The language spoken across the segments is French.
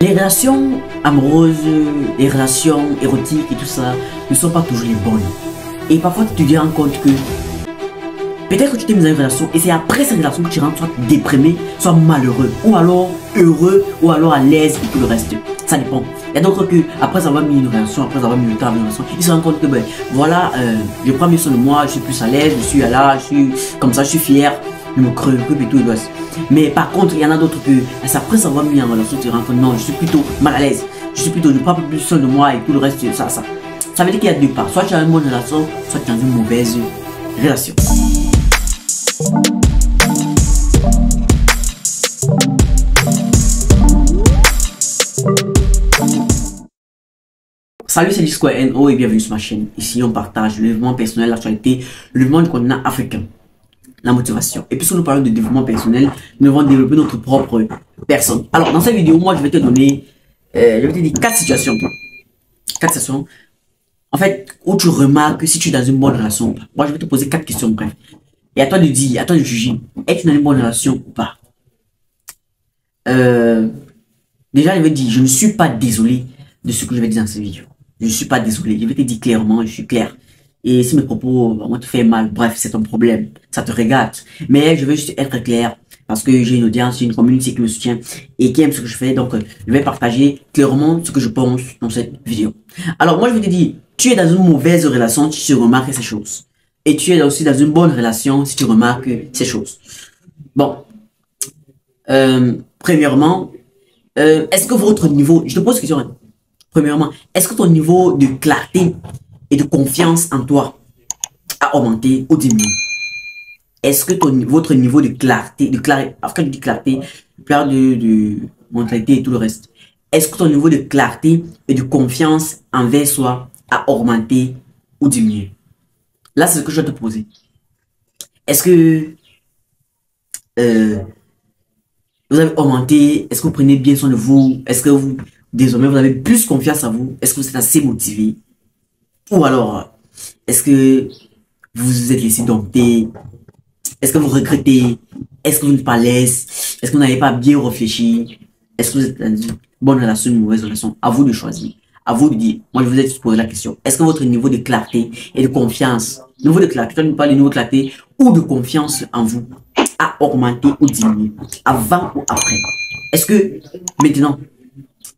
Les relations amoureuses, les relations érotiques et tout ça ne sont pas toujours les bonnes. Et parfois tu te rends compte que peut-être que tu t'es mis dans une relation et c'est après cette relation que tu rentres soit déprimé, soit malheureux, ou alors heureux, ou alors à l'aise et tout le reste. Ça dépend. Il y a d'autres que après avoir mis une relation, après avoir mis le temps avec une relation, ils se rendent compte que ben voilà, je prends mieux soin de moi, je suis plus à l'aise, je suis là, je suis comme ça, je suis fier, je me préoccupe et tout le reste. Mais par contre, il y en a d'autres que c'est après avoir mis en relation, tu te rends compte non, je suis plutôt mal à l'aise, je prends plus soin de moi et tout le reste, ça veut dire qu'il y a deux parts. Soit tu as une bonne relation, soit tu as une mauvaise relation. Salut, c'est Square.no et bienvenue sur ma chaîne. Ici, on partage le développement personnel, l'actualité, le développement du continent africain, la motivation. Et puis, si nous parlons de développement personnel, nous devons développer notre propre personne. Alors, dans cette vidéo, moi, je vais te donner, je vais te dire 4 situations. 4 situations, en fait, où tu remarques si tu es dans une bonne relation. Moi, je vais te poser 4 questions, bref. Et à toi de dire, à toi de juger, es-tu dans une bonne relation ou pas? Déjà, je vais dire, je ne suis pas désolé de ce que je vais dire dans cette vidéo. Je ne suis pas désolé, je vais te dire clairement, je suis clair. Et si mes propos vont te faire mal, bref, c'est ton problème, ça te regarde. Mais je veux juste être clair, parce que j'ai une audience, j'ai une communauté qui me soutient et qui aime ce que je fais. Donc, je vais partager clairement ce que je pense dans cette vidéo. Alors, moi, je vais te dire, tu es dans une mauvaise relation si tu remarques ces choses. Et tu es aussi dans une bonne relation si tu remarques ces choses. Bon. Premièrement, est-ce que votre niveau, je te pose une question, hein. Premièrement, est-ce que ton niveau de clarté et de confiance en toi a augmenté ou diminué? Est-ce que votre niveau de clarté, quand je dis clarté, je parle de mentalité et tout le reste. Est-ce que ton niveau de clarté et de confiance envers soi a augmenté ou diminué? Là, c'est ce que je vais te poser. Est-ce que vous avez augmenté? Est-ce que vous prenez bien soin de vous? Est-ce que vous, désormais, vous avez plus confiance en vous? Est-ce que vous êtes assez motivé? Ou alors, est-ce que vous vous êtes laissé dompter? Est-ce que vous regrettez? Est-ce que vous n'êtes pas à l'aise? Est-ce que vous n'avez pas bien réfléchi? Est-ce que vous êtes dans une bonne relation, une mauvaise relation? À vous de choisir. À vous de dire. Moi, je vous ai posé la question. Est-ce que votre niveau de clarté et de confiance, niveau de clarté, je ne parle de niveau de clarté ou de confiance en vous, a augmenté ou diminué? Avant ou après? Est-ce que maintenant,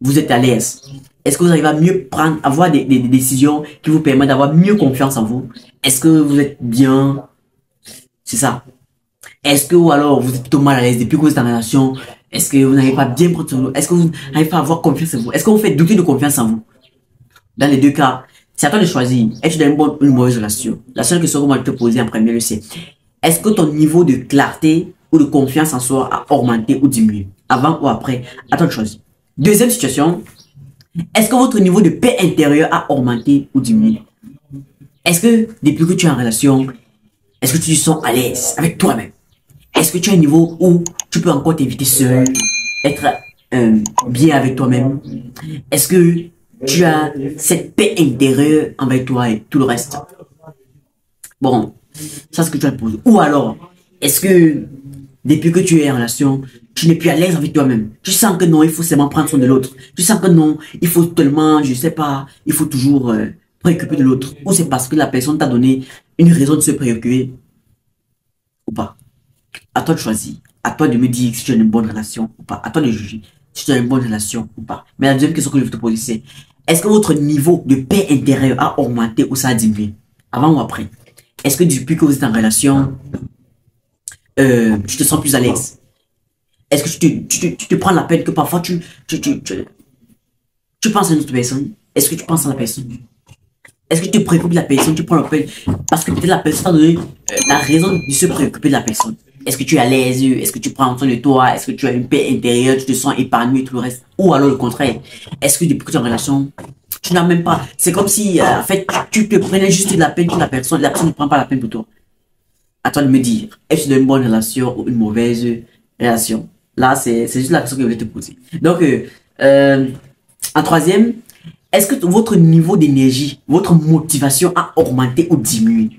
vous êtes à l'aise? Est-ce que vous arrivez à mieux prendre, avoir des décisions qui vous permettent d'avoir mieux confiance en vous? Est-ce que vous êtes bien? C'est ça. Est-ce que, ou alors, vous êtes plutôt mal à l'aise depuis que vous êtes en relation? Est-ce que vous n'avez pas bien pris sur vous? Est-ce que vous n'arrivez pas à avoir confiance en vous? Est-ce que vous faites douter de confiance en vous? Dans les deux cas, c'est à toi de choisir. Es-tu dans une bonne ou une mauvaise relation? La seule question que moi je te poser en premier, c'est est-ce que ton niveau de clarté ou de confiance en soi a augmenté ou diminué? Avant ou après? À toi de choisir. Deuxième situation, est-ce que votre niveau de paix intérieure a augmenté ou diminué? Est-ce que depuis que tu es en relation, est-ce que tu te sens à l'aise avec toi-même? Est-ce que tu as un niveau où tu peux encore t'inviter seul, être bien avec toi-même? Est-ce que tu as cette paix intérieure avec toi et tout le reste? Bon, ça c'est ce que tu as posé. Ou alors, est-ce que depuis que tu es en relation, tu n'es plus à l'aise avec toi-même? Tu sens que non, il faut seulement prendre soin de l'autre. Tu sens que non, il faut tellement, je sais pas, il faut toujours préoccuper de l'autre. Ou c'est parce que la personne t'a donné une raison de se préoccuper ou pas? À toi de choisir. À toi de me dire si tu as une bonne relation ou pas. À toi de juger si tu as une bonne relation ou pas. Mais la deuxième question que je vais te poser, c'est est-ce que votre niveau de paix intérieure a augmenté ou ça a diminué? Avant ou après? Est-ce que depuis que vous êtes en relation, tu te sens plus à l'aise? Est-ce que tu te prends la peine que parfois tu penses à une autre personne? Est-ce que tu penses à la personne? Est-ce que tu te préoccupes de la personne? Tu prends la peine parce que peut-être la personne t'a donné la raison de se préoccuper de la personne. Est-ce que tu es à l'aise? Est-ce que tu prends soin de toi? Est-ce que tu as une paix intérieure? Tu te sens épanoui et tout le reste? Ou alors le contraire? Est-ce que depuis que tu es en relation, tu n'as même pas... C'est comme si, en fait, tu te prenais juste de la peine pour la personne ne prend pas la peine pour toi. À toi de me dire, est-ce une bonne relation ou une mauvaise relation? Là, c'est juste la question que je voulais te poser. Donc, en troisième, est-ce que votre niveau d'énergie, votre motivation a augmenté ou diminué?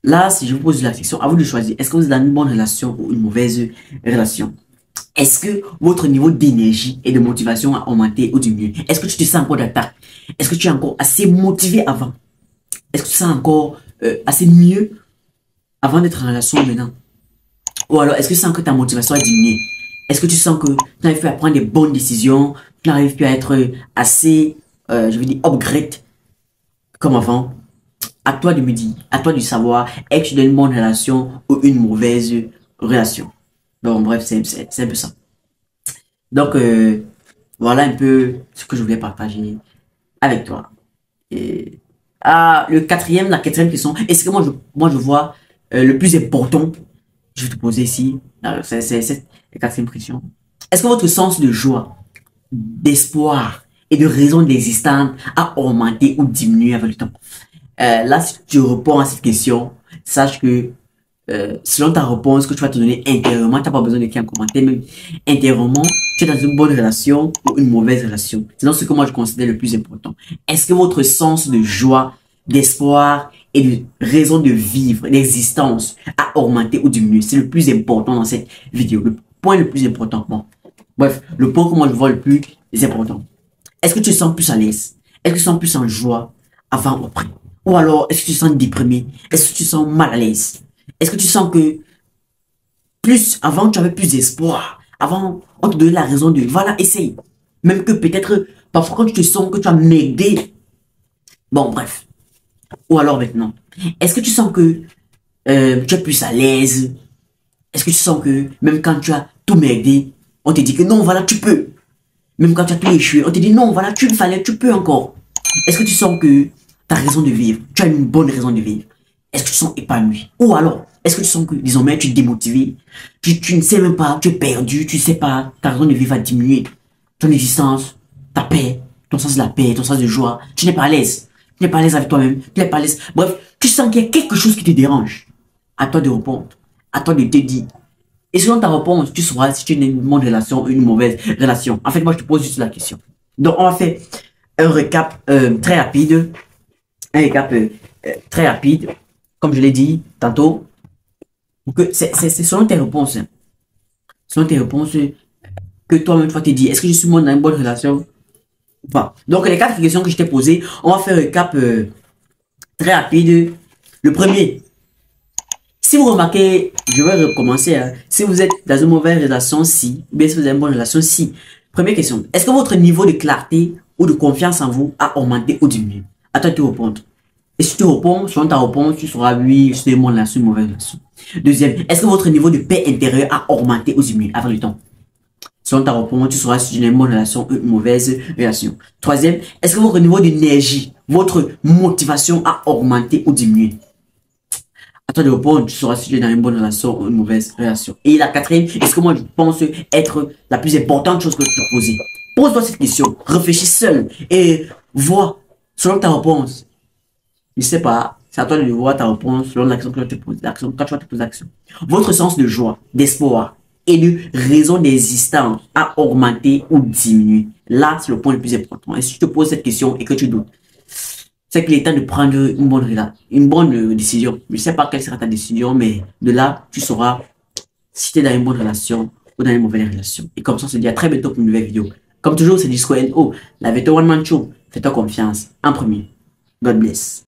Là, si je vous pose la question, à vous de choisir. Est-ce que vous êtes dans une bonne relation ou une mauvaise relation? Est-ce que votre niveau d'énergie et de motivation a augmenté ou diminué? Est-ce que tu te sens encore d'attaque? Est-ce que tu es encore assez motivé avant? Est-ce que tu te sens encore assez mieux avant d'être en relation maintenant? Ou alors, est-ce que tu sens que ta motivation a diminué? Est-ce que tu sens que tu n'arrives plus à prendre des bonnes décisions? Tu n'arrives plus à être assez, je veux dire, upgrade comme avant? À toi de me dire, à toi de savoir, est-ce que tu as une bonne relation ou une mauvaise relation? Bon, bref, c'est un peu ça. Donc, voilà un peu ce que je voulais partager avec toi. Et, la quatrième question, est-ce que moi je vois le plus important, je vais te poser ici, c'est la quatrième question. Est-ce que votre sens de joie, d'espoir et de raison d'existence a augmenté ou diminué avec le temps? Là, si tu réponds à cette question, sache que selon ta réponse que tu vas te donner intérieurement, tu n'as pas besoin de un commentaire, même intérieurement, tu es dans une bonne relation ou une mauvaise relation. C'est donc ce que moi je considère le plus important. Est-ce que votre sens de joie, d'espoir et de raison de vivre, d'existence a augmenté ou diminué? C'est le plus important dans cette vidéo. Le point le plus important. Bon. Bref, le point que moi je vois le plus important. Est-ce que tu te sens plus à l'aise? Est-ce que tu te sens plus en joie avant ou après? Ou alors, est-ce que tu te sens déprimé? Est-ce que tu te sens mal à l'aise? Est-ce que tu sens que avant tu avais plus d'espoir? Avant, on te donnait la raison de, voilà, essaye. Même que peut-être, parfois quand tu te sens que tu as merdé. Bon, bref. Ou alors maintenant, est-ce que tu sens que tu es plus à l'aise? Est-ce que tu sens que même quand tu as tout merdé, on te dit que non, voilà, tu peux. Même quand tu as tout échoué, on te dit non, voilà, tu peux encore. Est-ce que tu sens que tu as raison de vivre? Tu as une bonne raison de vivre? Est-ce que tu te sens épanoui? Ou alors, est-ce que tu sens que, désormais, tu es démotivé? Tu ne sais même pas, tu es perdu, tu ne sais pas, ta raison de vivre va diminuer. Ton existence, ta paix, ton sens de la paix, ton sens de joie, tu n'es pas à l'aise. Tu n'es pas à l'aise avec toi-même, tu n'es pas à l'aise. Bref, tu sens qu'il y a quelque chose qui te dérange. À toi de répondre. À toi de te dire. Et selon ta réponse, tu sauras si tu as une bonne relation ou une mauvaise relation. En fait, moi, je te pose juste la question. Donc, on va faire un récap très rapide. Un récap très rapide. Comme je l'ai dit tantôt. C'est selon tes réponses. Hein. Selon tes réponses que toi-même, tu vas te dire, est-ce que je suis moi dans une bonne relation ou pas? Donc, les 4 questions que je t'ai posées, on va faire un récap très rapide. Le premier. Si vous remarquez, je vais recommencer. Hein, si vous êtes dans une mauvaise relation, si, ou bien si vous avez une bonne relation, si. Première question. Est-ce que votre niveau de clarté ou de confiance en vous a augmenté ou diminué? À toi de te répondre. Et si tu réponds, selon ta réponse, tu sauras oui, je suis une bonne relation, une mauvaise relation. Deuxième, est-ce que votre niveau de paix intérieure a augmenté ou diminué avec le temps? Selon ta réponse, tu sauras si tu as une bonne relation ou une mauvaise relation. Troisième, est-ce que votre niveau d'énergie, votre motivation a augmenté ou diminué? À toi de répondre, tu sauras si tu es dans une bonne relation ou une mauvaise relation. Et la quatrième, est-ce que moi je pense être la plus importante chose que tu peux poser? Pose-toi cette question, réfléchis seul et vois selon ta réponse. Je sais pas, c'est à toi de voir ta réponse selon l'action que tu te poses, l'action, quand tu vas te poser l'action. Votre sens de joie, d'espoir et de raison d'existence a augmenté ou diminué. Là, c'est le point le plus important. Et si tu te poses cette question et que tu doutes, c'est qu'il est temps de prendre une bonne décision. Je ne sais pas quelle sera ta décision, mais de là, tu sauras si tu es dans une bonne relation ou dans une mauvaise relation. Et comme ça, on se dit à très bientôt pour une nouvelle vidéo. Comme toujours, c'est Disco NO, la VT One Man Show. Fais-toi confiance en premier. God bless.